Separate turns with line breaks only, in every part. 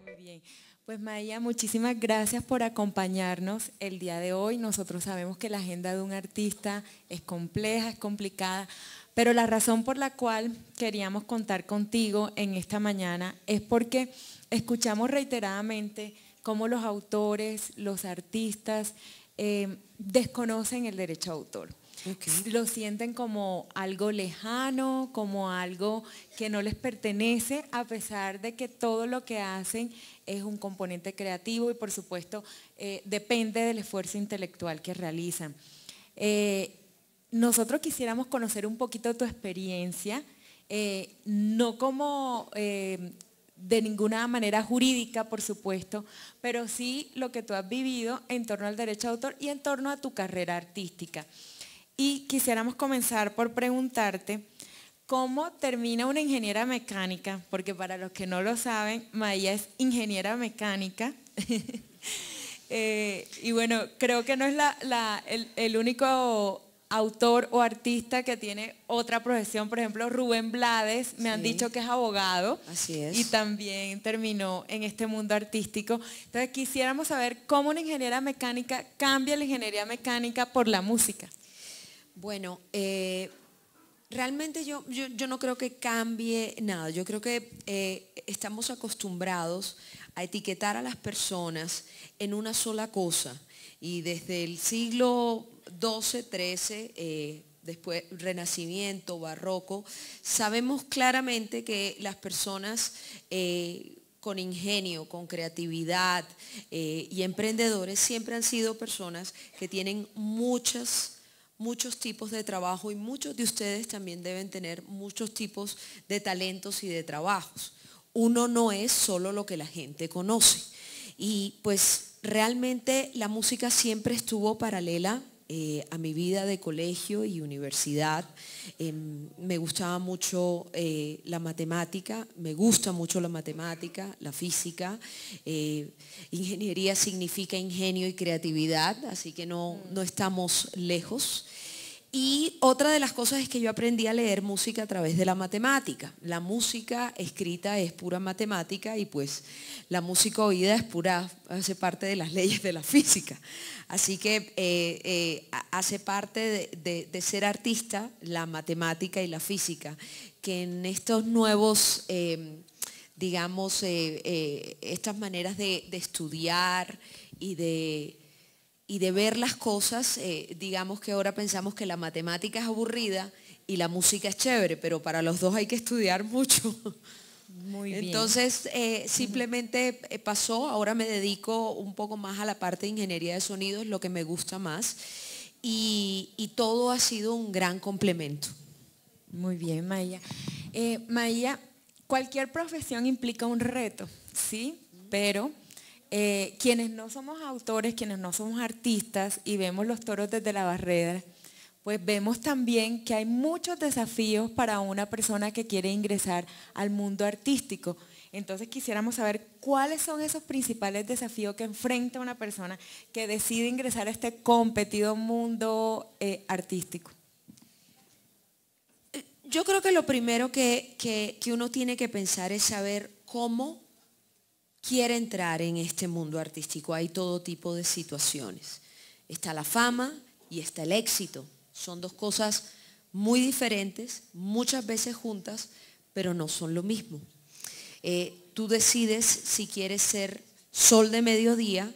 Muy bien. Pues Maía, muchísimas gracias por acompañarnos el día de hoy. Nosotros sabemos que la agenda de un artista es compleja, es complicada, pero la razón por la cual queríamos contar contigo en esta mañana es porque escuchamos reiteradamente cómo los autores, los artistas desconocen el derecho a autor.
Okay.
Lo sienten como algo lejano, como algo que no les pertenece, a pesar de que todo lo que hacen es un componente creativo y por supuesto depende del esfuerzo intelectual que realizan. Nosotros quisiéramos conocer un poquito tu experiencia, no como de ninguna manera jurídica, por supuesto, pero sí lo que tú has vivido en torno al derecho de autor y en torno a tu carrera artística. Y quisiéramos comenzar por preguntarte cómo termina una ingeniera mecánica, porque para los que no lo saben, Maía es ingeniera mecánica. Y bueno, creo que no es el único autor o artista que tiene otra profesión. Por ejemplo, Rubén Blades, me han dicho que es abogado.
Así es.
Y también terminó en este mundo artístico. Entonces quisiéramos saber cómo una ingeniera mecánica cambia la ingeniería mecánica por la música.
Bueno, realmente yo no creo que cambie nada. Yo creo que estamos acostumbrados a etiquetar a las personas en una sola cosa. Y desde el siglo XII, XIII, después Renacimiento, Barroco, sabemos claramente que las personas con ingenio, con creatividad y emprendedores siempre han sido personas que tienen muchos tipos de trabajo y muchos de ustedes también deben tener muchos tipos de talentos y de trabajos. Uno no es solo lo que la gente conoce. Y pues realmente la música siempre estuvo paralela a mi vida de colegio y universidad. Me gustaba mucho la matemática, me gusta mucho la matemática, la física. Ingeniería significa ingenio y creatividad, así que no estamos lejos. Y otra de las cosas es que yo aprendí a leer música a través de la matemática. La música escrita es pura matemática y pues la música oída es pura, hace parte de las leyes de la física. Así que hace parte de ser artista la matemática y la física, que en estos nuevos, digamos, estas maneras de estudiar y de ver las cosas, digamos que ahora pensamos que la matemática es aburrida y la música es chévere, pero para los dos hay que estudiar mucho.
Muy bien.
Entonces, simplemente pasó, ahora me dedico un poco más a la parte de ingeniería de sonido, es lo que me gusta más, y todo ha sido un gran complemento.
Muy bien, Maía. Maía, cualquier profesión implica un reto, ¿sí? Pero quienes no somos autores, quienes no somos artistas y vemos los toros desde la barrera, pues vemos también que hay muchos desafíos para una persona que quiere ingresar al mundo artístico. Entonces quisiéramos saber cuáles son esos principales desafíos que enfrenta una persona que decide ingresar a este competido mundo artístico.
Yo creo que lo primero que uno tiene que pensar es saber cómo quiere entrar en este mundo artístico. Hay todo tipo de situaciones. Está la fama y está el éxito. Son dos cosas muy diferentes, muchas veces juntas, pero no son lo mismo. Tú decides si quieres ser sol de mediodía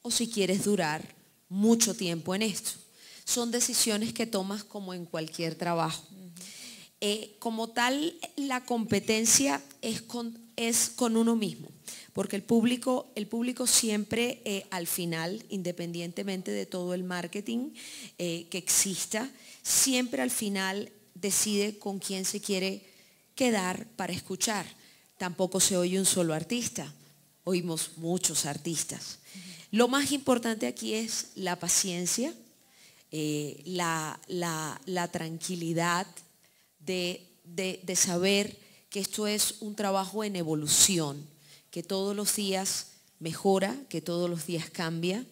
o si quieres durar mucho tiempo en esto. Son decisiones que tomas como en cualquier trabajo. Como tal, la competencia es con uno mismo, porque el público siempre al final, independientemente de todo el marketing que exista, siempre al final decide con quién se quiere quedar para escuchar. Tampoco se oye un solo artista, oímos muchos artistas. Lo más importante aquí es la paciencia, la tranquilidad, de saber que esto es un trabajo en evolución, que todos los días mejora, que todos los días cambia.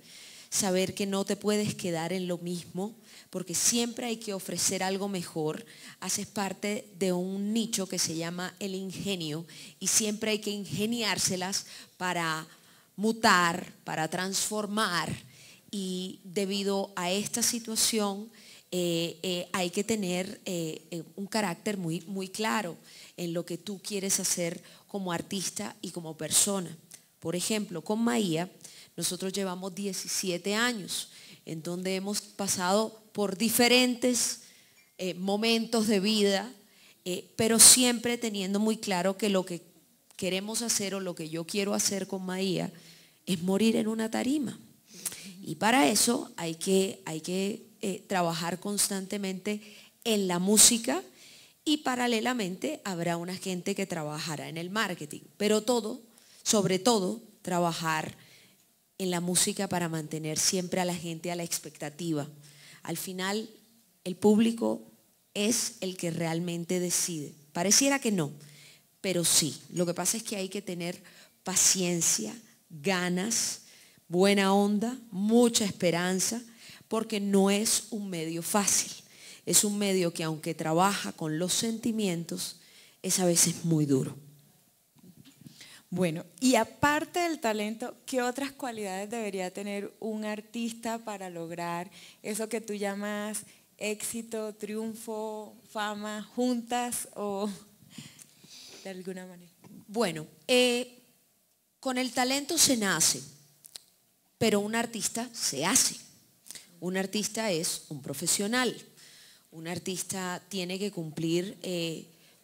saber que no te puedes quedar en lo mismo, porque siempre hay que ofrecer algo mejor. Haces parte de un nicho que se llama el ingenio y siempre hay que ingeniárselas para mutar, para transformar, y debido a esta situación hay que tener un carácter muy, muy claro en lo que tú quieres hacer como artista y como persona. Por ejemplo, con Maía, nosotros llevamos 17 años en donde hemos pasado por diferentes momentos de vida, pero siempre teniendo muy claro que lo que queremos hacer o lo que yo quiero hacer con Maía es morir en una tarima. Y para eso hay que trabajar constantemente en la música, y paralelamente habrá una gente que trabajará en el marketing, pero todo, sobre todo, trabajar en la música para mantener siempre a la gente a la expectativa. Al final, el público es el que realmente decide. Pareciera que no, pero sí. Lo que pasa es que hay que tener paciencia, ganas, buena onda, mucha esperanza, porque no es un medio fácil. Es un medio que, aunque trabaja con los sentimientos, es a veces muy duro.
Bueno, y aparte del talento, ¿qué otras cualidades debería tener un artista para lograr eso que tú llamas éxito, triunfo, fama, juntas o de alguna manera?
Bueno, con el talento se nace, pero un artista se hace. Un artista es un profesional. Un artista tiene que cumplir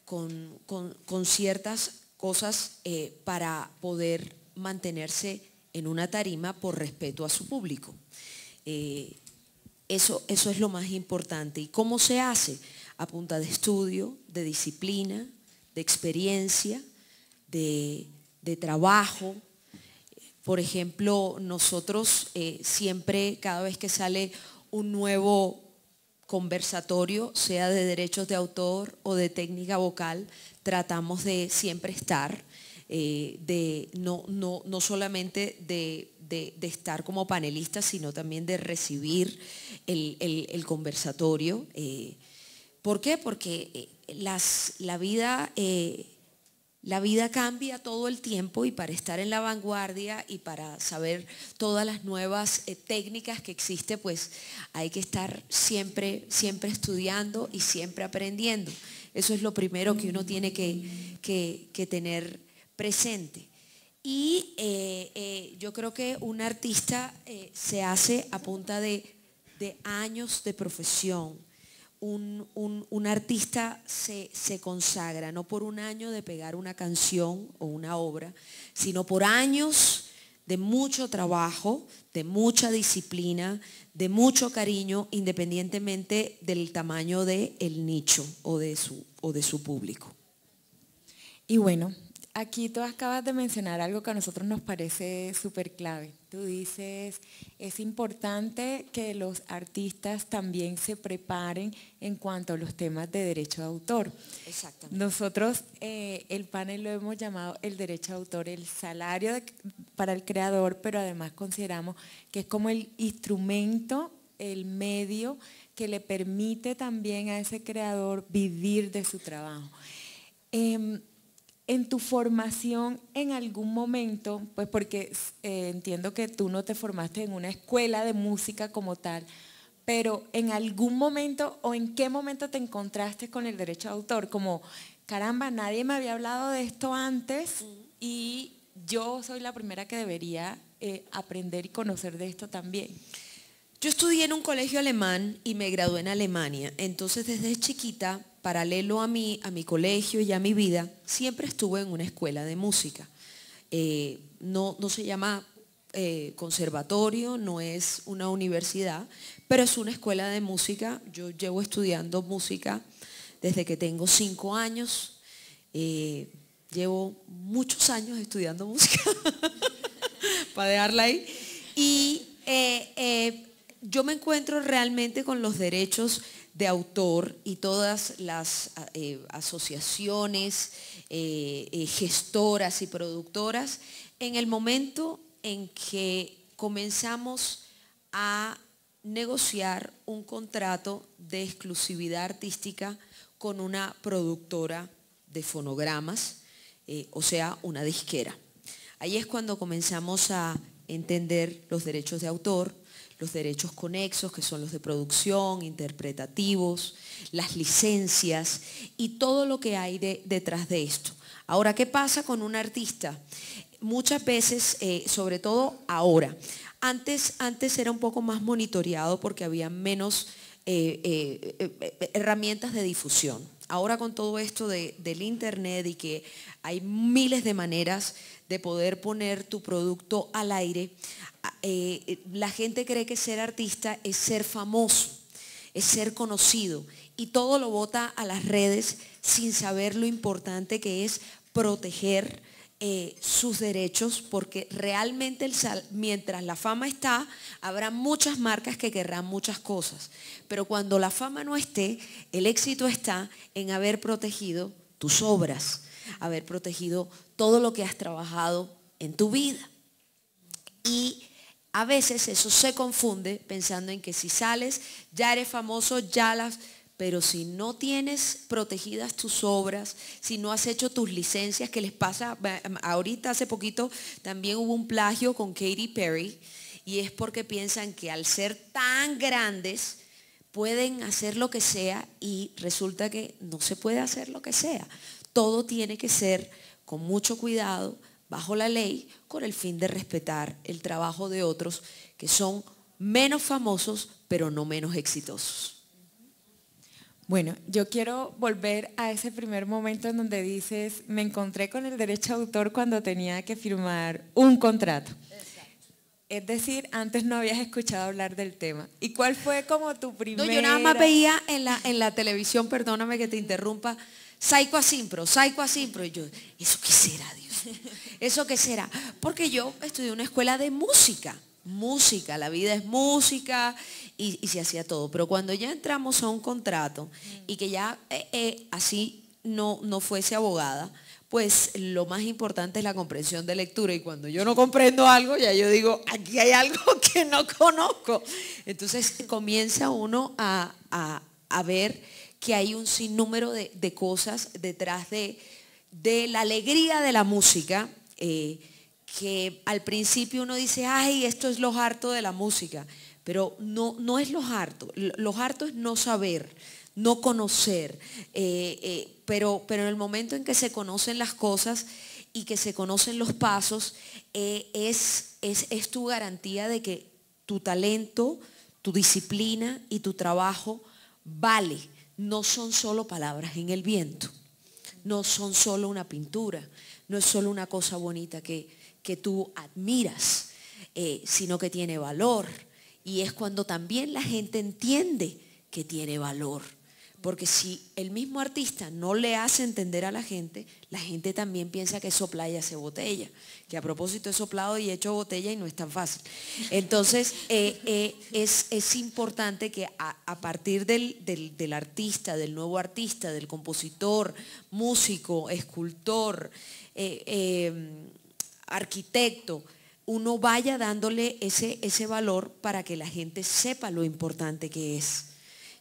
con ciertas cosas para poder mantenerse en una tarima por respeto a su público. Eso es lo más importante. ¿Y cómo se hace? A punta de estudio, de disciplina, de experiencia, de trabajo. Por ejemplo, nosotros siempre, cada vez que sale un nuevo conversatorio, sea de derechos de autor o de técnica vocal, tratamos de siempre estar, no solamente de estar como panelistas, sino también de recibir el conversatorio. ¿Por qué? Porque la vida cambia todo el tiempo, y para estar en la vanguardia y para saber todas las nuevas técnicas que existen, pues hay que estar siempre estudiando y siempre aprendiendo. Eso es lo primero que uno tiene que tener presente. Y yo creo que un artista se hace a punta de años de profesión. Un artista se consagra no por un año de pegar una canción o una obra, sino por años de mucho trabajo, de mucha disciplina, de mucho cariño, independientemente del tamaño del nicho o de su público.
Y bueno, aquí tú acabas de mencionar algo que a nosotros nos parece súper clave. Tú dices, es importante que los artistas también se preparen en cuanto a los temas de derecho de autor.
Exactamente.
Nosotros el panel lo hemos llamado el derecho de autor, el salario para el creador, pero además consideramos que es como el instrumento, el medio que le permite también a ese creador vivir de su trabajo. En tu formación, en algún momento, pues porque entiendo que tú no te formaste en una escuela de música como tal, pero en algún momento o en qué momento te encontraste con el derecho de autor, como caramba, nadie me había hablado de esto antes y yo soy la primera que debería aprender y conocer de esto también.
Yo estudié en un colegio alemán y me gradué en Alemania. Entonces, desde chiquita, paralelo a mi colegio y a mi vida, siempre estuve en una escuela de música. No se llama conservatorio, no es una universidad, pero es una escuela de música. Yo llevo estudiando música desde que tengo 5 años. Llevo muchos años estudiando música, para dejarla ahí. Y yo me encuentro realmente con los derechos de autor y todas las asociaciones, gestoras y productoras en el momento en que comenzamos a negociar un contrato de exclusividad artística con una productora de fonogramas, o sea, una disquera. Ahí es cuando comenzamos a entender los derechos de autor, los derechos conexos, que son los de producción, interpretativos, las licencias y todo lo que hay detrás de esto. Ahora, ¿qué pasa con un artista? Muchas veces, sobre todo ahora, antes era un poco más monitoreado porque había menos herramientas de difusión. Ahora con todo esto del internet y que hay miles de maneras de poder poner tu producto al aire, la gente cree que ser artista es ser famoso, es ser conocido y todo lo bota a las redes sin saber lo importante que es proteger sus derechos, porque realmente mientras la fama está, habrá muchas marcas que querrán muchas cosas, pero cuando la fama no esté, el éxito está en haber protegido tus obras, haber protegido todo lo que has trabajado en tu vida. Y a veces eso se confunde pensando en que si sales ya eres famoso, pero si no tienes protegidas tus obras, si no has hecho tus licencias, que les pasa, ahorita hace poquito también hubo un plagio con Katy Perry, y es porque piensan que al ser tan grandes pueden hacer lo que sea y resulta que no se puede hacer lo que sea. Todo tiene que ser con mucho cuidado, bajo la ley, con el fin de respetar el trabajo de otros que son menos famosos, pero no menos exitosos.
Bueno, yo quiero volver a ese primer momento en donde dices, me encontré con el derecho de autor cuando tenía que firmar un contrato. Exacto. Es decir, antes no habías escuchado hablar del tema. ¿Y cuál fue como tu primera?
No, yo nada más veía en la televisión, perdóname que te interrumpa, Saico Asimpro, y yo, ¿eso qué será, Dios? ¿Eso qué será? Porque yo estudié en una escuela de música, la vida es música y se hacía todo, pero cuando ya entramos a un contrato y que ya así no fuese abogada, pues lo más importante es la comprensión de lectura, y cuando yo no comprendo algo, ya yo digo, aquí hay algo que no conozco. Entonces comienza uno a ver que hay un sinnúmero de cosas detrás de la alegría de la música, que al principio uno dice, ay, esto es lo harto de la música, pero no es lo harto es no saber, no conocer, pero en el momento en que se conocen las cosas y que se conocen los pasos, es tu garantía de que tu talento, tu disciplina y tu trabajo vale, no son solo palabras en el viento, no son solo una pintura, no es solo una cosa bonita que tú admiras, sino que tiene valor. Y es cuando también la gente entiende que tiene valor. Porque si el mismo artista no le hace entender a la gente también piensa que sopla y hace botella. Que a propósito he soplado y he hecho botella y no es tan fácil. Entonces es importante que a partir del artista, del nuevo artista, del compositor, músico, escultor, arquitecto, uno vaya dándole ese valor para que la gente sepa lo importante que es.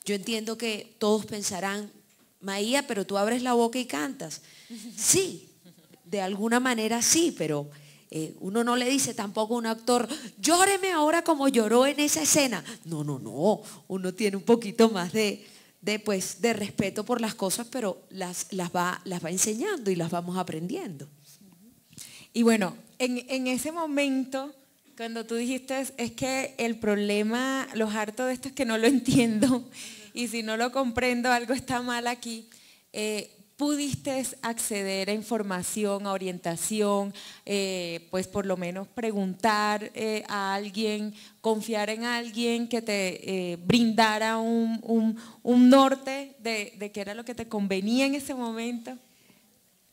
Yo entiendo que todos pensarán, Maía, pero tú abres la boca y cantas. Sí, de alguna manera sí, pero uno no le dice tampoco a un actor, llóreme ahora como lloró en esa escena. No, uno tiene un poquito más de respeto por las cosas, pero las va enseñando y las vamos aprendiendo.
Y bueno, en ese momento, cuando tú dijiste, es que el problema, lo harto de esto es que no lo entiendo, y si no lo comprendo, algo está mal aquí, ¿pudiste acceder a información, a orientación, pues por lo menos preguntar a alguien, confiar en alguien que te brindara un norte de qué era lo que te convenía en ese momento?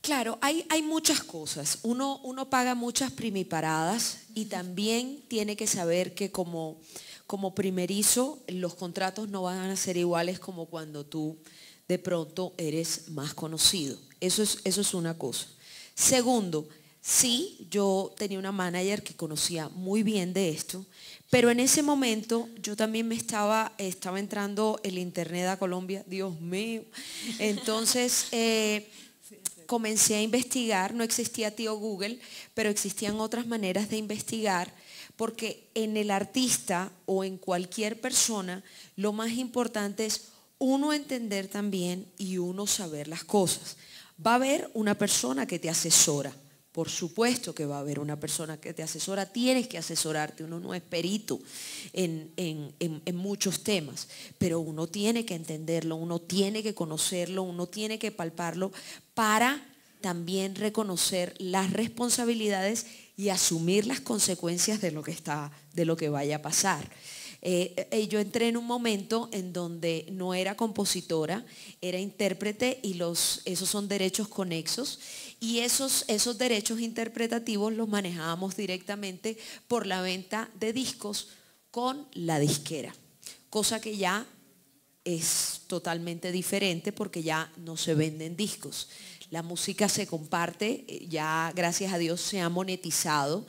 Claro, hay muchas cosas. Uno paga muchas primiparadas y también tiene que saber que como primerizo los contratos no van a ser iguales como cuando tú de pronto eres más conocido. Eso es una cosa. Segundo, Sí, yo tenía una manager que conocía muy bien de esto, pero en ese momento yo también estaba entrando el internet a Colombia, Dios mío. Entonces comencé a investigar, no existía tío Google, pero existían otras maneras de investigar, porque en el artista o en cualquier persona lo más importante es uno entender también y uno saber las cosas. Va a haber una persona que te asesora. Por supuesto que va a haber una persona que te asesora, tienes que asesorarte, uno no es perito en muchos temas, pero uno tiene que entenderlo, uno tiene que conocerlo, uno tiene que palparlo para también reconocer las responsabilidades y asumir las consecuencias de lo que vaya a pasar. Yo entré en un momento en donde no era compositora, era intérprete y esos son derechos conexos y esos derechos interpretativos los manejábamos directamente por la venta de discos con la disquera, cosa que ya es totalmente diferente porque ya no se venden discos. La música se comparte, ya gracias a Dios se ha monetizado.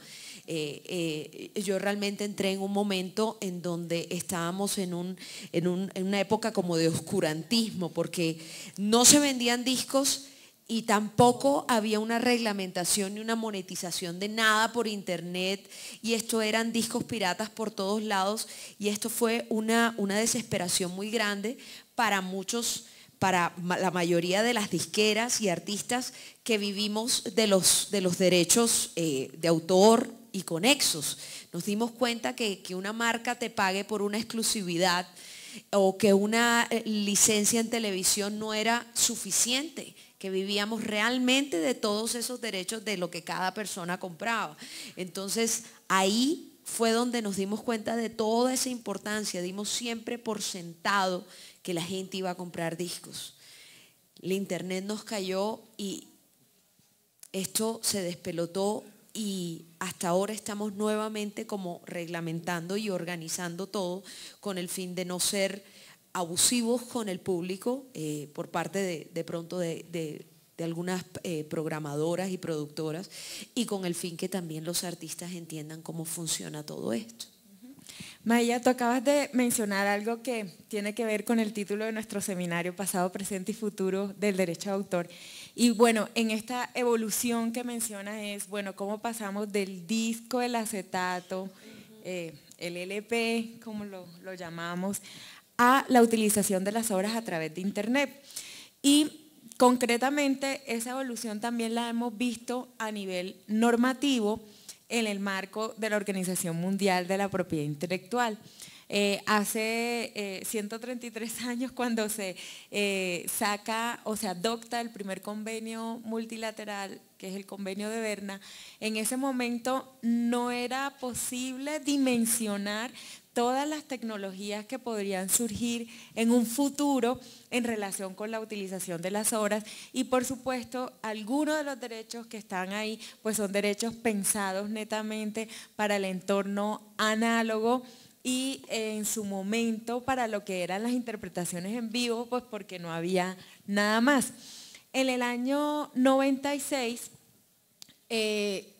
Yo realmente entré en un momento en donde estábamos en una época como de oscurantismo, porque no se vendían discos y tampoco había una reglamentación ni una monetización de nada por internet, y esto eran discos piratas por todos lados, y esto fue una desesperación muy grande para muchos, para la mayoría de las disqueras y artistas que vivimos de los derechos de autor y conexos. Nos dimos cuenta que una marca te pague por una exclusividad o que una licencia en televisión no era suficiente, que vivíamos realmente de todos esos derechos de lo que cada persona compraba. Entonces ahí fue donde nos dimos cuenta de toda esa importancia, dimos siempre por sentado que la gente iba a comprar discos. El internet nos cayó y esto se despelotó, y hasta ahora estamos nuevamente como reglamentando y organizando todo con el fin de no ser abusivos con el público por parte de pronto de algunas programadoras y productoras, y con el fin que también los artistas entiendan cómo funciona todo esto.
Maya, tú acabas de mencionar algo que tiene que ver con el título de nuestro seminario, Pasado, Presente y Futuro del Derecho de Autor. Y bueno, en esta evolución que mencionas es, bueno, cómo pasamos del disco, el acetato, el LP, como lo llamamos, a la utilización de las obras a través de Internet. Y concretamente esa evolución también la hemos visto a nivel normativo, en el marco de la Organización Mundial de la Propiedad Intelectual. Hace 133 años, cuando se saca o se adopta el primer convenio multilateral, que es el convenio de Berna, en ese momento no era posible dimensionar todas las tecnologías que podrían surgir en un futuro en relación con la utilización de las obras, y por supuesto algunos de los derechos que están ahí pues son derechos pensados netamente para el entorno análogo y en su momento para lo que eran las interpretaciones en vivo, pues porque no había nada más. En el año 96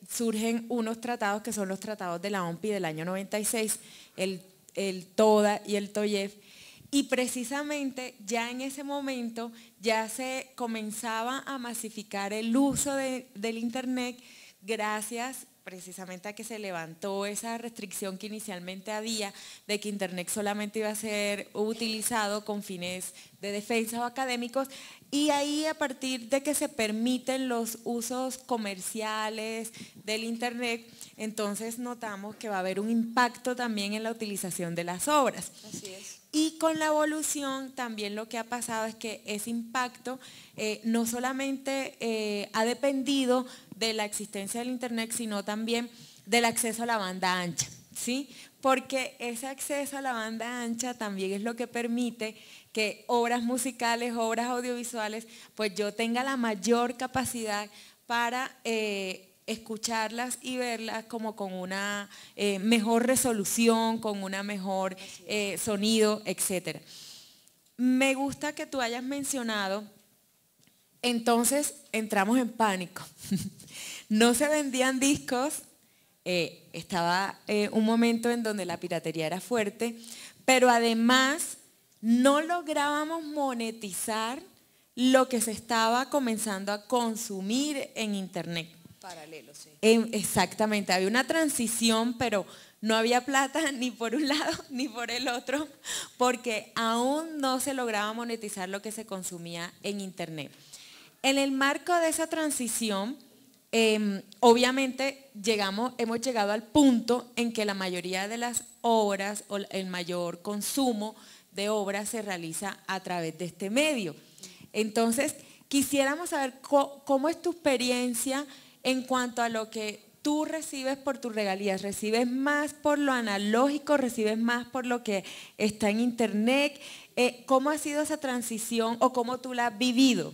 surgen unos tratados que son los tratados de la OMPI del año 96, el TODA y el TOYEF, y precisamente ya en ese momento ya se comenzaba a masificar el uso del internet gracias precisamente a que se levantó esa restricción que inicialmente había de que internet solamente iba a ser utilizado con fines de defensa o académicos, y ahí a partir de que se permiten los usos comerciales del internet, entonces notamos que va a haber un impacto también en la utilización de las obras.
Así es.
Y con la evolución también lo que ha pasado es que ese impacto no solamente ha dependido de la existencia del internet, sino también del acceso a la banda ancha, ¿sí? Porque ese acceso a la banda ancha también es lo que permite que obras musicales, obras audiovisuales, pues yo tenga la mayor capacidad para escucharlas y verlas como con una mejor resolución, con una mejor sonido, etc. Me gusta que tú hayas mencionado, entonces entramos en pánico. no se vendían discos, estaba un momento en donde la piratería era fuerte, pero además no lográbamos monetizar lo que se estaba comenzando a consumir en Internet.
Paralelo, sí.
Exactamente, había una transición, pero no había plata ni por un lado ni por el otro, porque aún no se lograba monetizar lo que se consumía en Internet. En el marco de esa transición, obviamente hemos llegado al punto en que la mayoría de las obras o el mayor consumo de obras se realiza a través de este medio. Entonces, quisiéramos saber cómo es tu experiencia en cuanto a lo que tú recibes por tus regalías. ¿Recibes más por lo analógico? ¿Recibes más por lo que está en Internet? ¿Cómo ha sido esa transición o cómo tú la has vivido?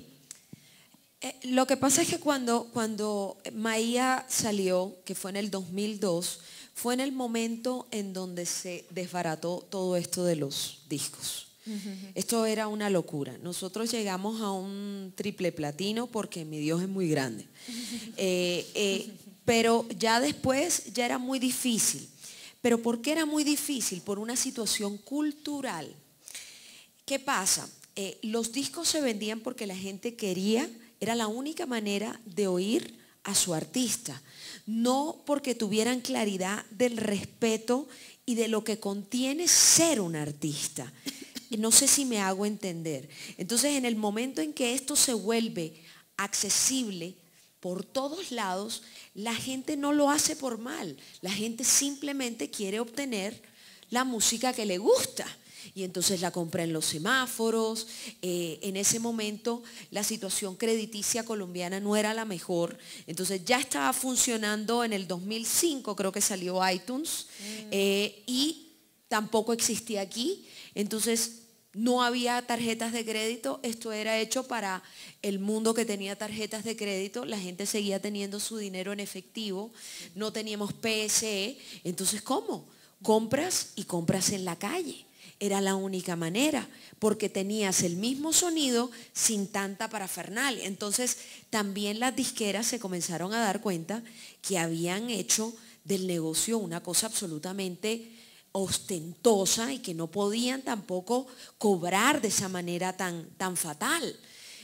Lo que pasa es que cuando Maía salió, que fue en el 2002, fue en el momento en donde se desbarató todo esto de los discos. Esto era una locura. Nosotros llegamos a un triple platino porque mi Dios es muy grande. Pero ya después ya era muy difícil. ¿Pero por qué era muy difícil? Por una situación cultural. ¿Qué pasa? Los discos se vendían porque la gente quería, era la única manera de oír a su artista. No porque tuvieran claridad del respeto y de lo que contiene ser un artista. No sé si me hago entender. Entonces, en el momento en que esto se vuelve accesible por todos lados, la gente no lo hace por mal. La gente simplemente quiere obtener la música que le gusta. Y entonces la compra en los semáforos. En ese momento la situación crediticia colombiana no era la mejor. Entonces ya estaba funcionando en el 2005, creo que salió iTunes, y tampoco existía aquí. Entonces no había tarjetas de crédito, esto era hecho para el mundo que tenía tarjetas de crédito, la gente seguía teniendo su dinero en efectivo, no teníamos PSE, entonces ¿cómo? Compras y compras en la calle. Era la única manera, porque tenías el mismo sonido sin tanta parafernalia. Entonces también las disqueras se comenzaron a dar cuenta que habían hecho del negocio una cosa absolutamente ostentosa y que no podían tampoco cobrar de esa manera tan fatal.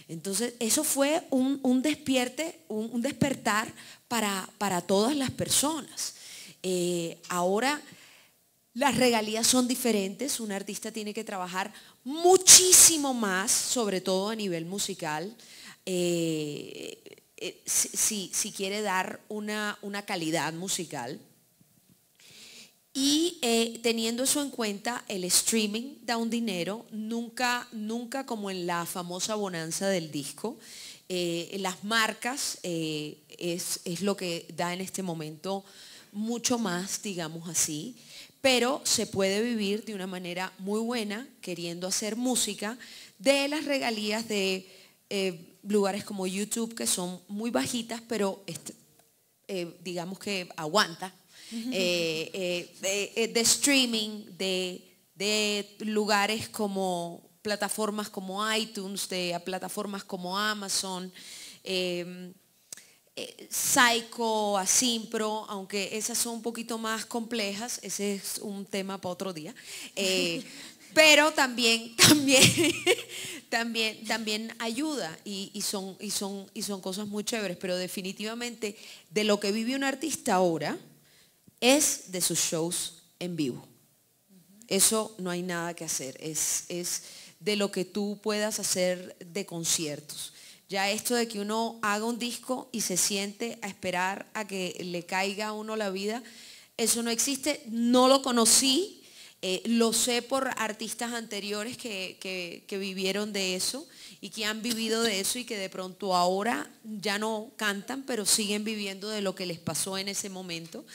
Entonces eso fue un despertar para todas las personas. Ahora las regalías son diferentes, un artista tiene que trabajar muchísimo más, sobre todo a nivel musical, si quiere dar una calidad musical. Y teniendo eso en cuenta, el streaming da un dinero, nunca como en la famosa bonanza del disco. Las marcas es lo que da en este momento mucho más, digamos así. Pero se puede vivir de una manera muy buena, queriendo hacer música, de las regalías de lugares como YouTube, que son muy bajitas, pero digamos que aguanta. De streaming, de lugares como plataformas como iTunes, de plataformas como Amazon, Psycho, Asimpro, aunque esas son un poquito más complejas, ese es un tema para otro día. Pero también ayuda y son cosas muy chéveres, pero definitivamente de lo que vive un artista ahora es de sus shows en vivo. Eso no hay nada que hacer, es de lo que tú puedas hacer de conciertos. Ya esto de que uno haga un disco y se siente a esperar a que le caiga a uno la vida, eso no existe, no lo conocí, lo sé por artistas anteriores que vivieron de eso y que han vivido de eso y que de pronto ahora ya no cantan, pero siguen viviendo de lo que les pasó en ese momento.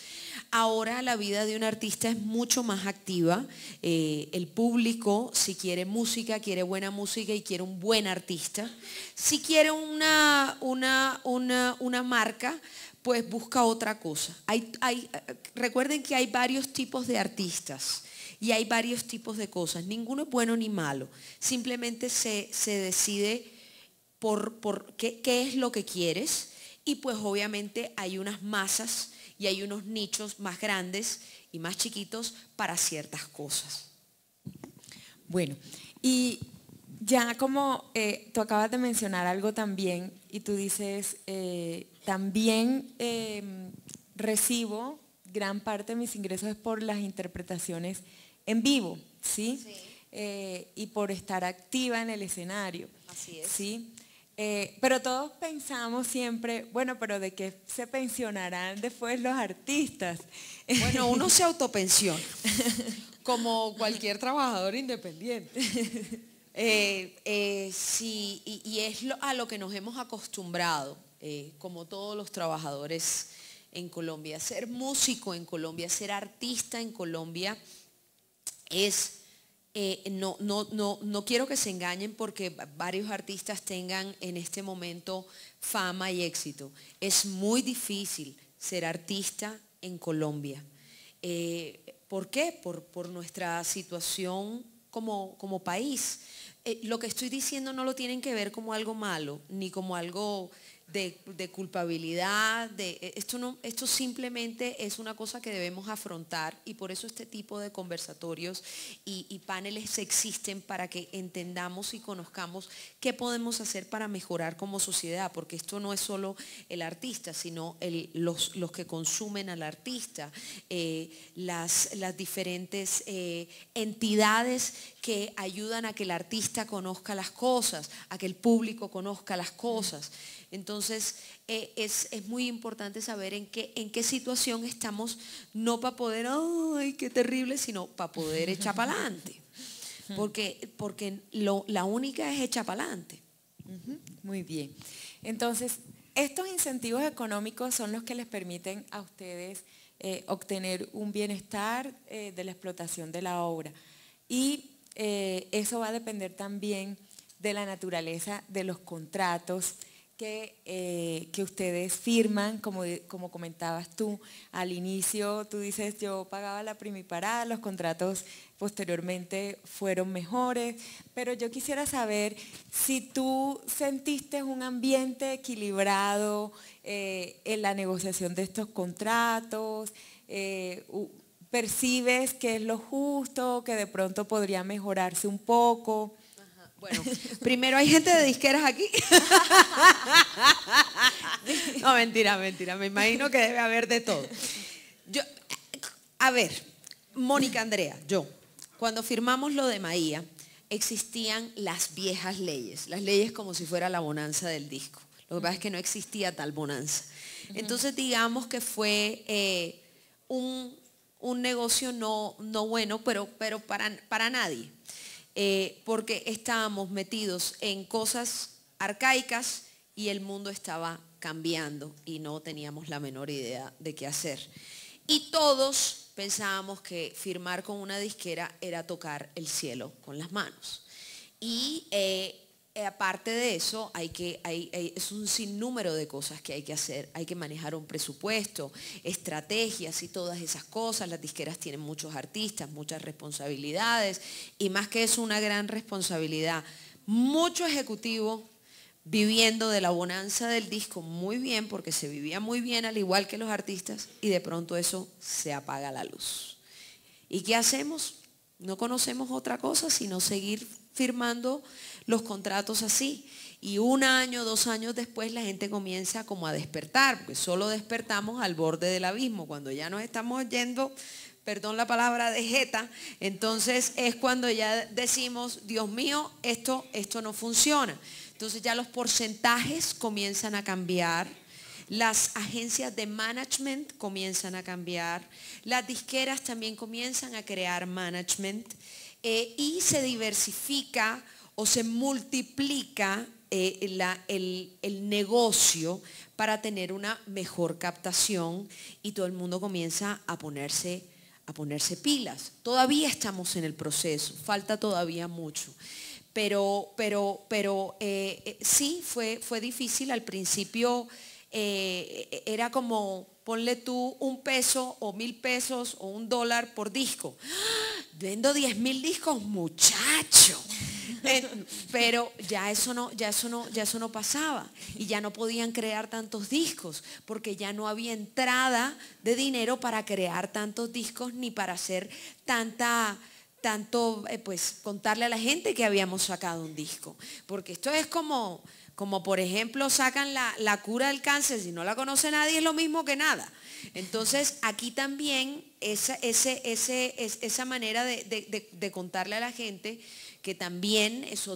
Ahora la vida de un artista es mucho más activa. El público, si quiere música, quiere buena música y quiere un buen artista. Si quiere una marca, pues busca otra cosa. Recuerden que hay varios tipos de artistas y hay varios tipos de cosas. Ninguno es bueno ni malo. Simplemente se decide por qué es lo que quieres y pues obviamente hay unas masas y hay unos nichos más grandes y más chiquitos para ciertas cosas.
Bueno, y ya como tú acabas de mencionar algo también, y tú dices, también recibo gran parte de mis ingresos es por las interpretaciones en vivo, ¿sí?
Sí.
Y por estar activa en el escenario.
Así es.
¿Sí? Pero todos pensamos siempre, bueno, pero ¿de qué se pensionarán después los artistas?
Bueno, uno se autopensiona, como cualquier trabajador independiente. Sí, y es a lo que nos hemos acostumbrado, como todos los trabajadores en Colombia. Ser músico en Colombia, ser artista en Colombia es... no quiero que se engañen porque varios artistas tengan en este momento fama y éxito. Es muy difícil ser artista en Colombia. ¿Por qué? Por nuestra situación como país. Lo que estoy diciendo no lo tienen que ver como algo malo, ni como algo de culpabilidad. Esto simplemente es una cosa que debemos afrontar, y por eso este tipo de conversatorios y paneles existen, para que entendamos y conozcamos qué podemos hacer para mejorar como sociedad, porque esto no es solo el artista, sino los que consumen al artista, las diferentes entidades que ayudan a que el artista conozca las cosas, a que el público conozca las cosas. Entonces es muy importante saber en qué situación estamos, no para poder, ¡ay, qué terrible!, sino para poder echar para adelante. Porque la única es echar para adelante.
Muy bien. Entonces, estos incentivos económicos son los que les permiten a ustedes obtener un bienestar de la explotación de la obra. Y eso va a depender también de la naturaleza de los contratos que ustedes firman, como comentabas tú. Al inicio tú dices, yo pagaba la primiparada, los contratos posteriormente fueron mejores, pero yo quisiera saber si tú sentiste un ambiente equilibrado en la negociación de estos contratos, percibes que es lo justo, que de pronto podría mejorarse un poco.
Bueno, primero, ¿hay gente de disqueras aquí? No, mentira. Me imagino que debe haber de todo. A ver, Mónica Andrea, cuando firmamos lo de Maía, existían las viejas leyes. Las leyes como si fuera la bonanza del disco. Lo que pasa es que no existía tal bonanza. Entonces, digamos que fue un negocio no bueno, pero para nadie. Porque estábamos metidos en cosas arcaicas y el mundo estaba cambiando y no teníamos la menor idea de qué hacer. Y todos pensábamos que firmar con una disquera era tocar el cielo con las manos. Y aparte de eso, es un sinnúmero de cosas que hay que hacer. Hay que manejar un presupuesto, estrategias y todas esas cosas. Las disqueras tienen muchos artistas, muchas responsabilidades, y más que eso, una gran responsabilidad. Mucho ejecutivo viviendo de la bonanza del disco muy bien, porque se vivía muy bien al igual que los artistas, y de pronto eso se apaga la luz. ¿Y qué hacemos? No conocemos otra cosa sino seguir firmando los contratos así. Y 1 año, 2 años después la gente comienza como a despertar, porque solo despertamos al borde del abismo, cuando ya nos estamos yendo, perdón la palabra, de jeta. Entonces es cuando ya decimos, Dios mío, esto no funciona. Entonces ya los porcentajes comienzan a cambiar. Las agencias de management comienzan a cambiar, las disqueras también comienzan a crear management, y se diversifica o se multiplica el negocio para tener una mejor captación, y todo el mundo comienza a ponerse pilas. Todavía estamos en el proceso, falta todavía mucho. Pero sí, fue difícil al principio. Era como, ponle tú $1 o 1,000 pesos o $1 por disco. Vendo 10,000 discos, muchacho. Pero ya eso no pasaba y ya no podían crear tantos discos porque ya no había entrada de dinero para crear tantos discos ni para hacer pues contarle a la gente que habíamos sacado un disco. Porque esto es como por ejemplo sacan la cura del cáncer, si no la conoce nadie es lo mismo que nada. Entonces aquí también esa manera de contarle a la gente que también es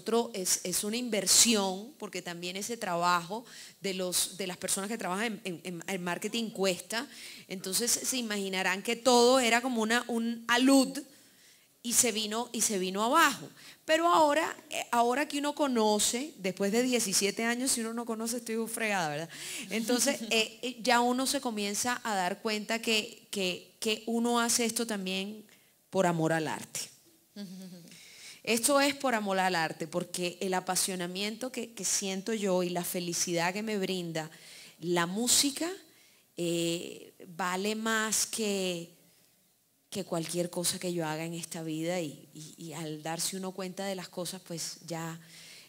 una inversión, porque también ese trabajo de las personas que trabajan en marketing cuesta. Entonces se imaginarán que todo era como un alud y se vino abajo. Pero ahora que uno conoce, después de 17 años, si uno no conoce, estoy fregada, ¿verdad? Entonces ya uno se comienza a dar cuenta que uno hace esto también por amor al arte. Esto es por amor al arte, porque el apasionamiento que siento yo y la felicidad que me brinda la música vale más que cualquier cosa que yo haga en esta vida y al darse uno cuenta de las cosas, pues ya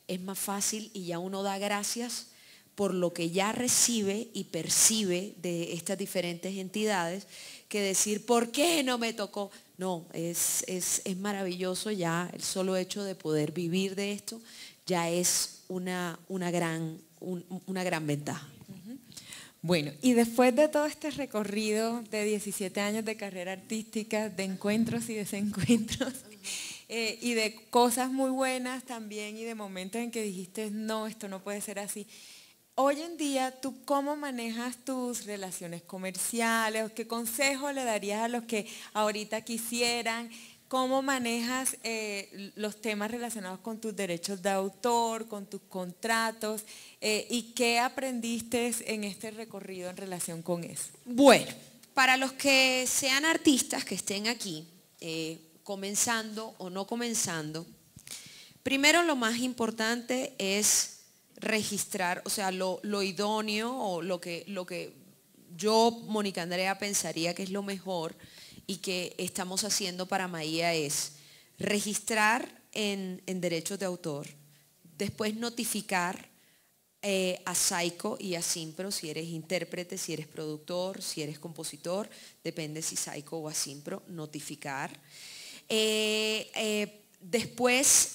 es más fácil y ya uno da gracias por lo que ya recibe y percibe de estas diferentes entidades, que decir, ¿por qué no me tocó? No, es maravilloso ya el solo hecho de poder vivir de esto, ya es una gran ventaja.
Bueno, y después de todo este recorrido de 17 años de carrera artística, de encuentros y desencuentros, y de cosas muy buenas también, y de momentos en que dijiste, no, esto no puede ser así. Hoy en día, ¿tú cómo manejas tus relaciones comerciales? ¿Qué consejo le darías a los que ahorita quisieran? ¿Cómo manejas los temas relacionados con tus derechos de autor, con tus contratos? ¿Y qué aprendiste en este recorrido en relación con eso?
Bueno, para los que sean artistas que estén aquí, comenzando o no comenzando, primero lo más importante es registrar, o sea, lo idóneo o lo que yo, Mónica Andrea, pensaría que es lo mejor y que estamos haciendo para Maía es registrar en derechos de autor, después notificar a Saiko y a Simpro si eres intérprete, si eres productor, si eres compositor, depende si Saiko o a Simpro, notificar. Después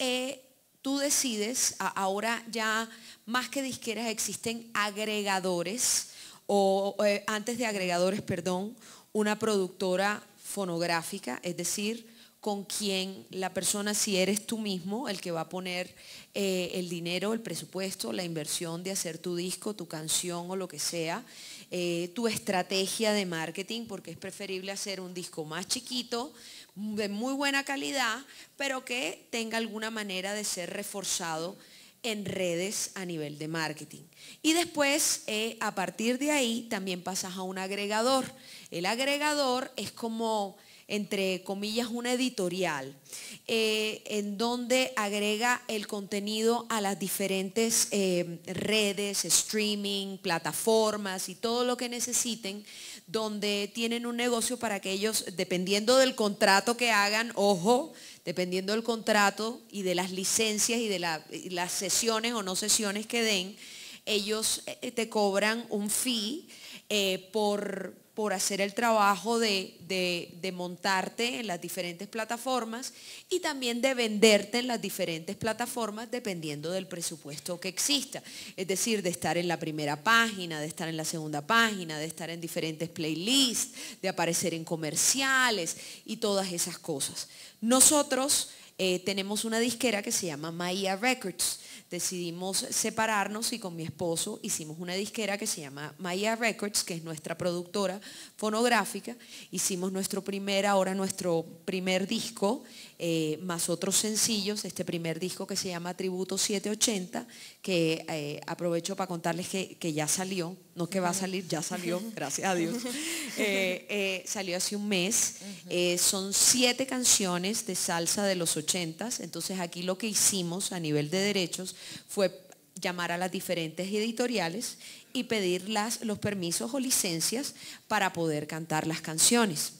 tú decides, ahora ya más que disqueras existen agregadores, o antes de agregadores, perdón, una productora fonográfica, es decir, con quien la persona, si eres tú mismo, el que va a poner el dinero, el presupuesto, la inversión de hacer tu disco, tu canción o lo que sea, tu estrategia de marketing, porque es preferible hacer un disco más chiquito, de muy buena calidad, pero que tenga alguna manera de ser reforzado en redes a nivel de marketing. Y después, a partir de ahí, también pasas a un agregador. El agregador es como, entre comillas, una editorial, en donde agrega el contenido a las diferentes redes, streaming, plataformas y todo lo que necesiten, donde tienen un negocio para que ellos, dependiendo del contrato que hagan, ojo, dependiendo del contrato y de las licencias y de las sesiones o no sesiones que den, ellos te cobran un fee por hacer el trabajo de montarte en las diferentes plataformas y también de venderte en las diferentes plataformas dependiendo del presupuesto que exista. Es decir, de estar en la primera página, de estar en la segunda página, de estar en diferentes playlists, de aparecer en comerciales y todas esas cosas. Nosotros tenemos una disquera que se llama Maía Records. Decidimos separarnos y con mi esposo hicimos una disquera que se llama Maía Records, que es nuestra productora fonográfica. Hicimos nuestro primer disco, más otros sencillos, este primer disco que se llama Tributo 780, que aprovecho para contarles que ya salió, no que va a salir, ya salió, gracias a Dios. Salió hace un mes, son 7 canciones de salsa de los 80s, entonces aquí lo que hicimos a nivel de derechos fue llamar a las diferentes editoriales y pedir los permisos o licencias para poder cantar las canciones.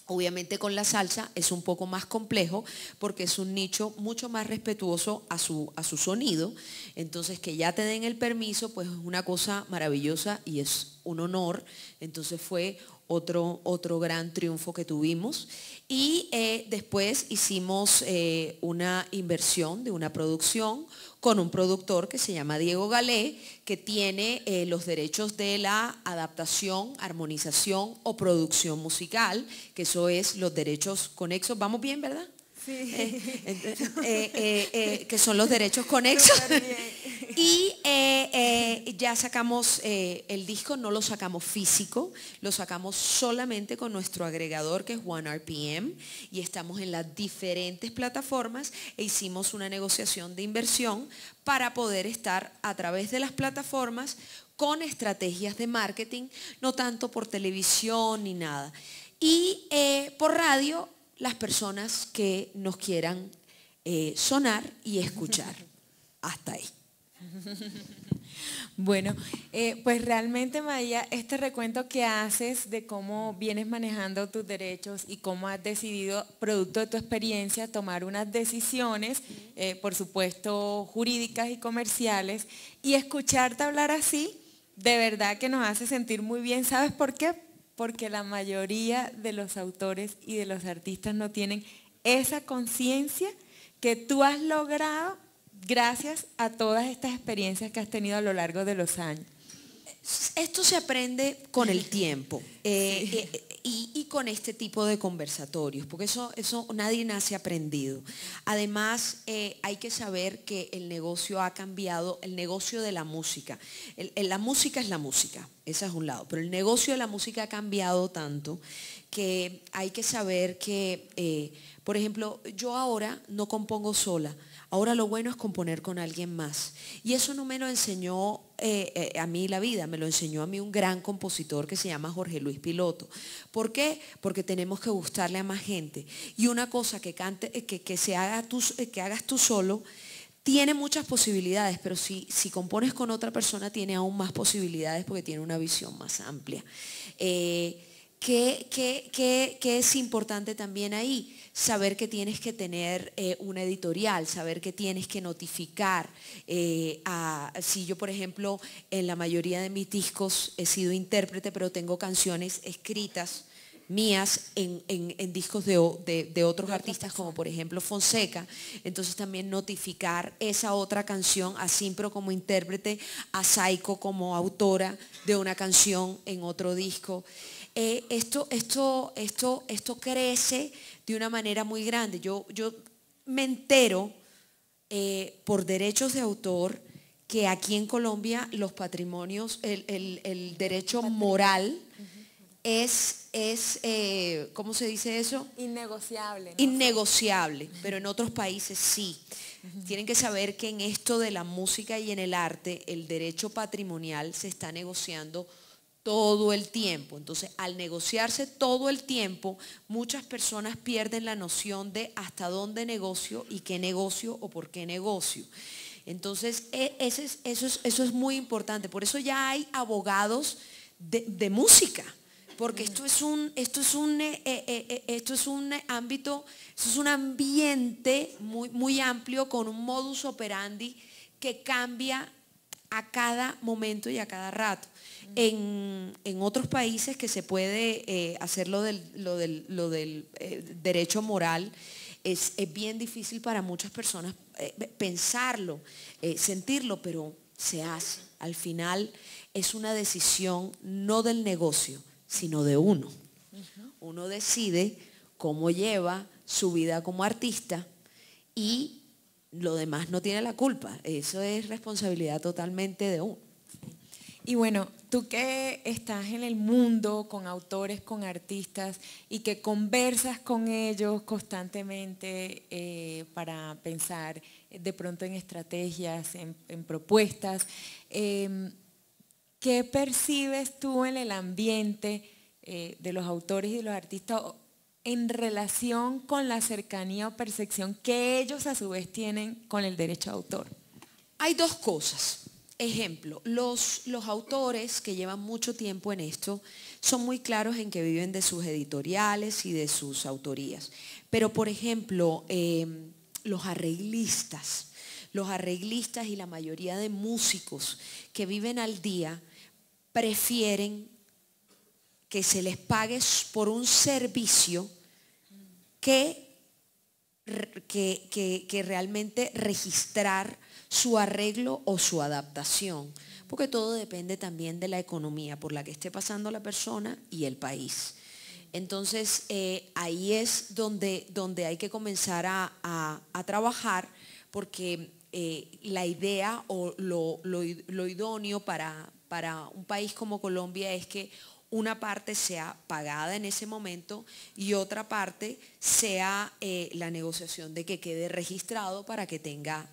Obviamente con la salsa es un poco más complejo porque es un nicho mucho más respetuoso a su sonido. Entonces que ya te den el permiso pues es una cosa maravillosa y es un honor. Entonces fue otro gran triunfo que tuvimos. Y después hicimos una inversión de una producción con un productor que se llama Diego Galé, que tiene los derechos de la adaptación, armonización o producción musical, que eso es los derechos conexos. ¿Vamos bien, verdad?
Sí.
Que son los derechos conexos. Y ya sacamos el disco, no lo sacamos físico, lo sacamos solamente con nuestro agregador que es OneRPM y estamos en las diferentes plataformas e hicimos una negociación de inversión para poder estar a través de las plataformas con estrategias de marketing, no tanto por televisión ni nada. Y por radio, las personas que nos quieran sonar y escuchar. Hasta ahí.
Bueno, pues realmente, María, este recuento que haces de cómo vienes manejando tus derechos y cómo has decidido, producto de tu experiencia, tomar unas decisiones, por supuesto, jurídicas y comerciales, y escucharte hablar así, de verdad que nos hace sentir muy bien. ¿Sabes por qué? Porque la mayoría de los autores y de los artistas no tienen esa conciencia que tú has logrado gracias a todas estas experiencias que has tenido a lo largo de los años.
Esto se aprende con el tiempo y con este tipo de conversatorios, porque eso nadie nace aprendido. Además, hay que saber que el negocio ha cambiado, el negocio de la música. La música es la música, ese es un lado, pero el negocio de la música ha cambiado tanto que hay que saber que, por ejemplo, yo ahora no compongo sola. Ahora lo bueno es componer con alguien más. Y eso no me lo enseñó a mí la vida, me lo enseñó a mí un gran compositor que se llama Jorge Luis Piloto. ¿Por qué? Porque tenemos que gustarle a más gente. Y una cosa que hagas tú solo tiene muchas posibilidades, pero si compones con otra persona tiene aún más posibilidades porque tiene una visión más amplia. ¿Qué es importante también ahí? Saber que tienes que tener una editorial, saber que tienes que notificar. Si yo, por ejemplo, en la mayoría de mis discos he sido intérprete, pero tengo canciones escritas mías en discos de otros artistas, como por ejemplo Fonseca, entonces también notificar esa otra canción a Simpro como intérprete, a Saiko como autora de una canción en otro disco. Esto crece de una manera muy grande. Yo me entero por derechos de autor que aquí en Colombia los patrimonios, el derecho moral ¿cómo se dice eso?
Innegociable, ¿no?
Innegociable, pero en otros países sí. Tienen que saber que en esto de la música y en el arte, el derecho patrimonial se está negociando todo el tiempo. Entonces, al negociarse todo el tiempo, muchas personas pierden la noción de hasta dónde negocio y qué negocio o por qué negocio. Entonces, eso es muy importante. Por eso ya hay abogados de música. Porque esto es un ámbito, esto es un ambiente muy, muy amplio con un modus operandi que cambia a cada momento y a cada rato. En otros países que se puede hacer lo del derecho moral, es bien difícil para muchas personas pensarlo, sentirlo, pero se hace. Al final es una decisión no del negocio, sino de uno. Uno decide cómo lleva su vida como artista y lo demás no tiene la culpa. Eso es responsabilidad totalmente de uno.
Y bueno, tú que estás en el mundo con autores, con artistas y que conversas con ellos constantemente para pensar de pronto en estrategias, en propuestas, ¿qué percibes tú en el ambiente de los autores y de los artistas en relación con la cercanía o percepción que ellos a su vez tienen con el derecho de autor?
Hay dos cosas. ejemplo, los autores que llevan mucho tiempo en esto son muy claros en que viven de sus editoriales y de sus autorías. Pero, por ejemplo, los arreglistas y la mayoría de músicos que viven al día prefieren que se les pague por un servicio que realmente registrar su arreglo o su adaptación, porque todo depende también de la economía por la que esté pasando la persona y el país. Entonces ahí es donde hay que comenzar a trabajar, porque la idea o lo idóneo para un país como Colombia es que una parte sea pagada en ese momento y otra parte sea la negociación de que quede registrado para que tenga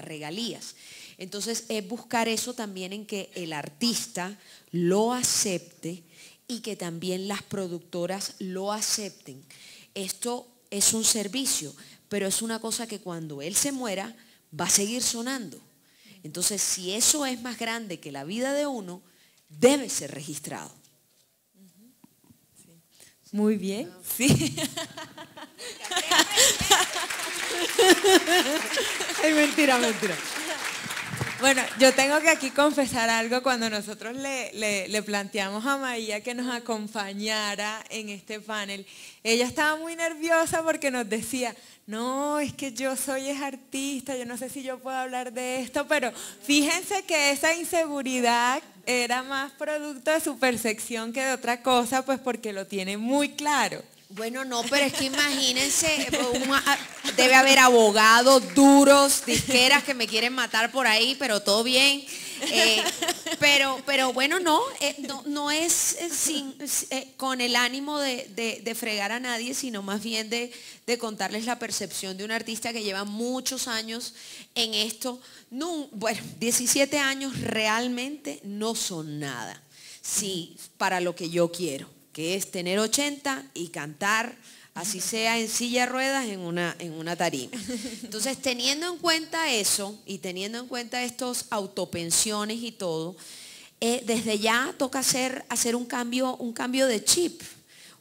regalías. Entonces es buscar eso también, en que el artista lo acepte y que también las productoras lo acepten. Esto es un servicio, pero es una cosa que cuando él se muera va a seguir sonando. Entonces, si eso es más grande que la vida de uno, debe ser registrado.
Muy bien, sí.
Ay, mentira.
Bueno, yo tengo que aquí confesar algo. Cuando nosotros le planteamos a Maía que nos acompañara en este panel, ella estaba muy nerviosa porque nos decía, no, es que yo soy artista, yo no sé si yo puedo hablar de esto, pero fíjense que esa inseguridad era más producto de su percepción que de otra cosa, pues porque lo tiene muy claro.
Bueno, no, pero es que imagínense, debe haber abogados duros, disqueras que me quieren matar por ahí, pero todo bien. Pero bueno, no es con el ánimo de fregar a nadie, sino más bien de contarles la percepción de un artista que lleva muchos años en esto. No, bueno, 17 años realmente no son nada, sí, para lo que yo quiero, que es tener 80 y cantar, así sea en silla de ruedas, en una tarima. Entonces, teniendo en cuenta eso y teniendo en cuenta estos autopensiones y todo, desde ya toca hacer un cambio de chip.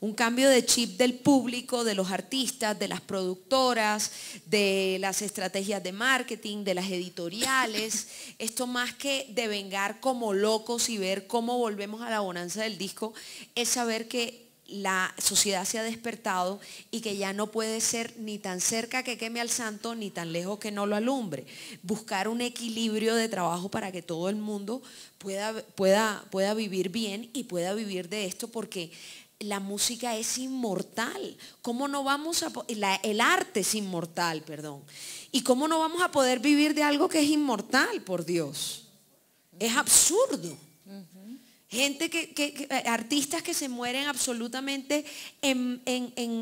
Un cambio de chip del público, de los artistas, de las productoras, de las estrategias de marketing, de las editoriales. Esto, más que de vengar como locos y ver cómo volvemos a la bonanza del disco, es saber que la sociedad se ha despertado y que ya no puede ser ni tan cerca que queme al santo, ni tan lejos que no lo alumbre. Buscar un equilibrio de trabajo para que todo el mundo pueda vivir bien y pueda vivir de esto, porque la música es inmortal. ¿Cómo no vamos a el arte es inmortal, perdón? ¿Y cómo no vamos a poder vivir de algo que es inmortal, por Dios? Es absurdo. Gente artistas que se mueren absolutamente en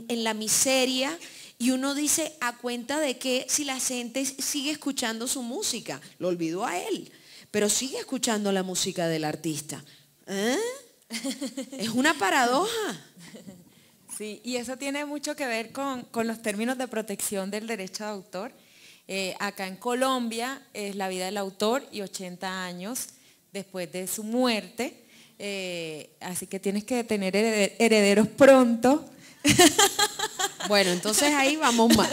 la miseria, y uno dice, ¿a cuenta de que si la gente sigue escuchando su música? Lo olvidó a él, pero sigue escuchando la música del artista. Es una paradoja.
Sí, y eso tiene mucho que ver con los términos de protección del derecho de autor. Acá en Colombia es la vida del autor y 80 años después de su muerte. Así que tienes que tener herederos pronto.
Bueno, entonces ahí vamos mal.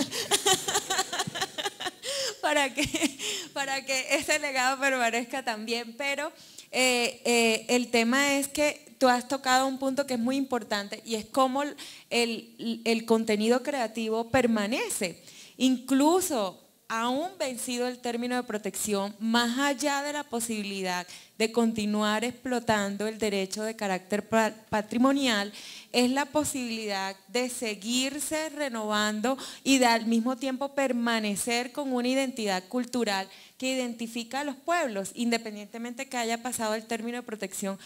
para que ese legado permanezca también. Pero el tema es que tú has tocado un punto que es muy importante, y es cómo el contenido creativo permanece, incluso aún vencido el término de protección, más allá de la posibilidad de continuar explotando el derecho de carácter patrimonial, es la posibilidad de seguirse renovando y de al mismo tiempo permanecer con una identidad cultural que identifica a los pueblos, independientemente que haya pasado el término de protección.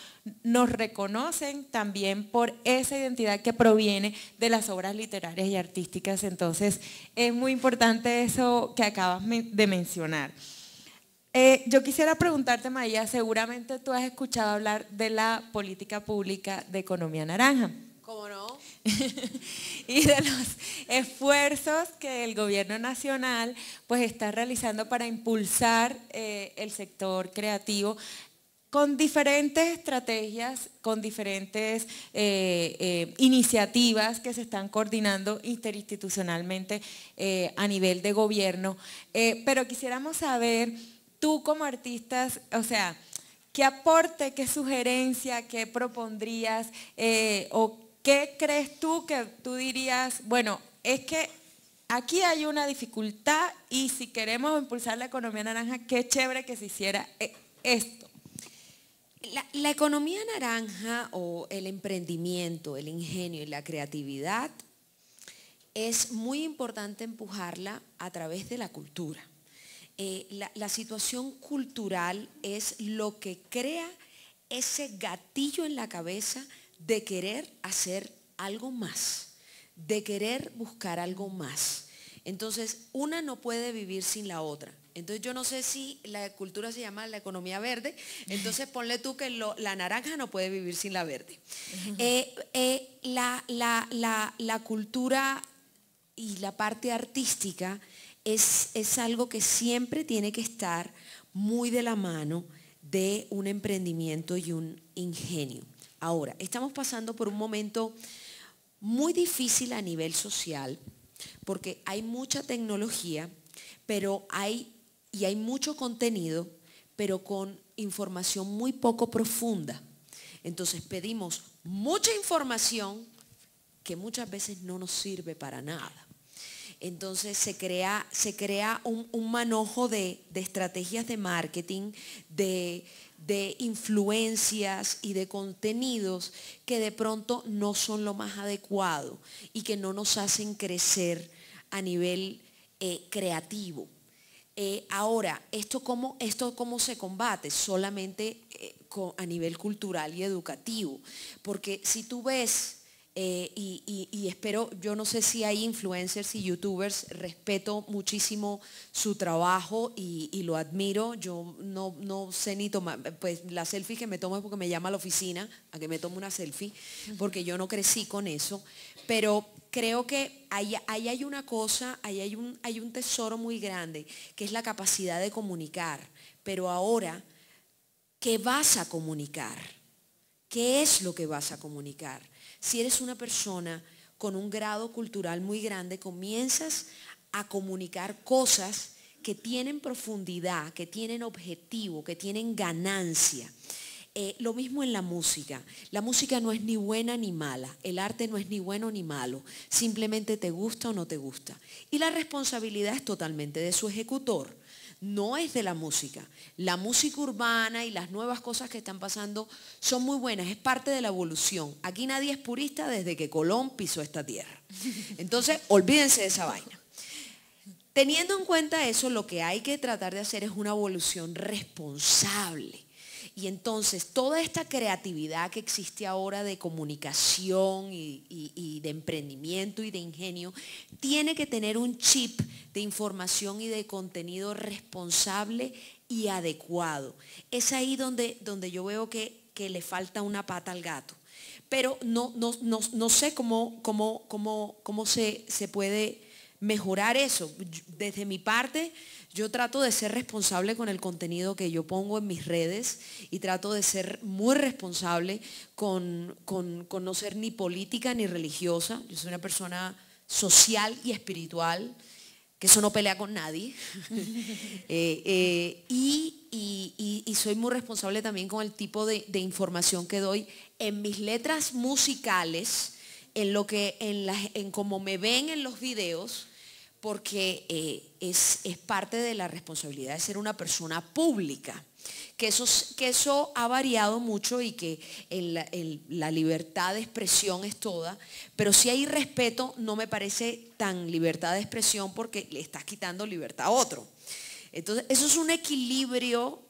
Nos reconocen también por esa identidad que proviene de las obras literarias y artísticas. Entonces, es muy importante eso que acabas de mencionar. Yo quisiera preguntarte, María, seguramente tú has escuchado hablar de la política pública de economía naranja.
¿Cómo no?
y de los esfuerzos que el gobierno nacional pues está realizando para impulsar el sector creativo con diferentes estrategias, con diferentes iniciativas que se están coordinando interinstitucionalmente a nivel de gobierno. Pero quisiéramos saber, tú como artistas, o sea, ¿qué aporte, qué sugerencia, qué propondrías o qué crees tú que tú dirías, bueno, es que aquí hay una dificultad y si queremos impulsar la economía naranja, qué chévere que se hiciera esto?
La economía naranja o el emprendimiento, el ingenio y la creatividad es muy importante empujarla a través de la cultura. La situación cultural es lo que crea ese gatillo en la cabeza de querer hacer algo más, de querer buscar algo más. Entonces, una no puede vivir sin la otra. Entonces, yo no sé si la cultura se llama la economía verde, entonces ponle tú que la naranja no puede vivir sin la verde. La cultura y la parte artística es algo que siempre tiene que estar muy de la mano de un emprendimiento y un ingenio. Ahora, estamos pasando por un momento muy difícil a nivel social porque hay mucha tecnología, pero hay mucho contenido, pero con información muy poco profunda. Entonces pedimos mucha información que muchas veces no nos sirve para nada. Entonces se crea un manojo de estrategias de marketing, de influencias y de contenidos que de pronto no son lo más adecuado y que no nos hacen crecer a nivel creativo. Ahora, ¿esto cómo se combate? Solamente a nivel cultural y educativo. Porque si tú ves, y espero, yo no sé si hay influencers y youtubers, respeto muchísimo su trabajo y lo admiro. Yo no sé ni tomar, pues la selfie que me tomo es porque me llama a la oficina a que me tome una selfie, porque yo no crecí con eso. Pero creo que ahí hay una cosa, ahí hay un tesoro muy grande, que es la capacidad de comunicar. Pero ahora, ¿qué vas a comunicar? ¿Qué es lo que vas a comunicar? Si eres una persona con un grado cultural muy grande, comienzas a comunicar cosas que tienen profundidad, que tienen objetivo, que tienen ganancia. Lo mismo en la música. La música no es ni buena ni mala. El arte no es ni bueno ni malo. Simplemente te gusta o no te gusta. Y la responsabilidad es totalmente de su ejecutor. No es de la música. La música urbana y las nuevas cosas que están pasando son muy buenas. Es parte de la evolución. Aquí nadie es purista desde que Colón pisó esta tierra. Entonces, olvídense de esa vaina. Teniendo en cuenta eso, lo que hay que tratar de hacer es una evolución responsable. Y entonces toda esta creatividad que existe ahora de comunicación y de emprendimiento y de ingenio tiene que tener un chip de información y de contenido responsable y adecuado. Es ahí donde yo veo que le falta una pata al gato. Pero no sé cómo se puede mejorar eso. Desde mi parte, yo trato de ser responsable con el contenido que yo pongo en mis redes y trato de ser muy responsable con no ser ni política ni religiosa. Yo soy una persona social y espiritual, que eso no pelea con nadie. Y soy muy responsable también con el tipo de información que doy en mis letras musicales, en cómo me ven en los videos, porque es parte de la responsabilidad de ser una persona pública. Que eso ha variado mucho y que la libertad de expresión es toda, pero si hay respeto no me parece tan libertad de expresión porque le estás quitando libertad a otro. Entonces, eso es un equilibrio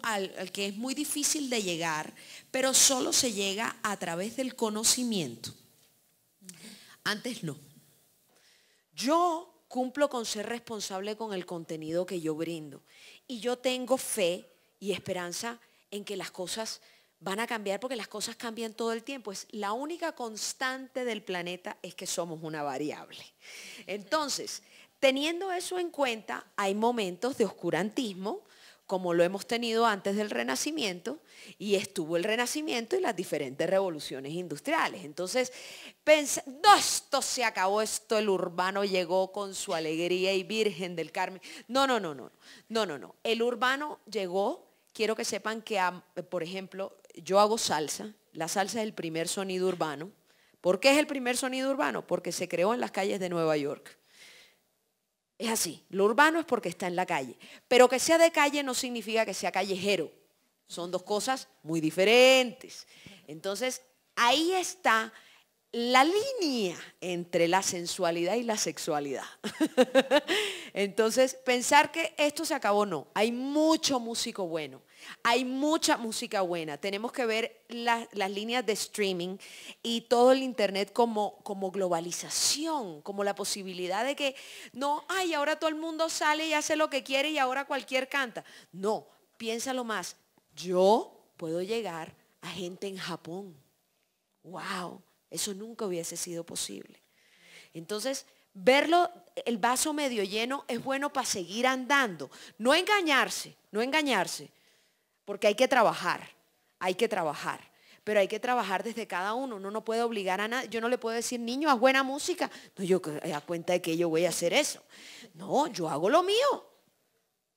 al que es muy difícil de llegar, pero solo se llega a través del conocimiento. Antes no. Yo cumplo con ser responsable con el contenido que yo brindo. Y yo tengo fe y esperanza en que las cosas van a mejorar. van a cambiar porque las cosas cambian todo el tiempo. La única constante del planeta es que somos una variable. Entonces, teniendo eso en cuenta, hay momentos de oscurantismo, como lo hemos tenido antes del Renacimiento, y estuvo el Renacimiento y las diferentes revoluciones industriales. Entonces, no, esto se acabó, esto el urbano llegó con su alegría y Virgen del Carmen. No. El urbano llegó, quiero que sepan que, por ejemplo, yo hago salsa. La salsa es el primer sonido urbano. ¿Por qué es el primer sonido urbano? Porque se creó en las calles de Nueva York. Es así, lo urbano es porque está en la calle, pero que sea de calle no significa que sea callejero, son dos cosas muy diferentes. Entonces, ahí está la línea entre la sensualidad y la sexualidad. Entonces, pensar que esto se acabó, no, hay mucho músico bueno. Hay mucha música buena. Tenemos que ver las líneas de streaming y todo el internet como globalización, como la posibilidad de que no, ay, ahora todo el mundo sale y hace lo que quiere y ahora cualquier canta. No, piénsalo más. Yo puedo llegar a gente en Japón. Wow, eso nunca hubiese sido posible. Entonces, verlo, el vaso medio lleno es bueno para seguir andando. No engañarse. Porque hay que trabajar, pero hay que trabajar desde cada uno. Uno no puede obligar a nadie. Yo no le puedo decir, niño, haz buena música. No, yo a cuenta de que yo voy a hacer eso. No, yo hago lo mío.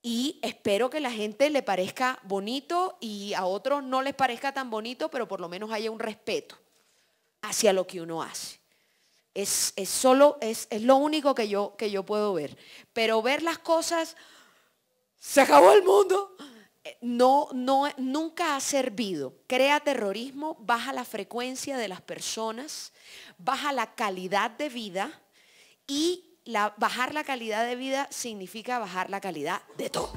Y espero que la gente le parezca bonito y a otros no les parezca tan bonito, pero por lo menos haya un respeto hacia lo que uno hace. Es lo único que yo puedo ver. Pero ver las cosas, se acabó el mundo. Nunca ha servido. Crea terrorismo, baja la frecuencia de las personas, baja la calidad de vida y bajar la calidad de vida significa bajar la calidad de todo.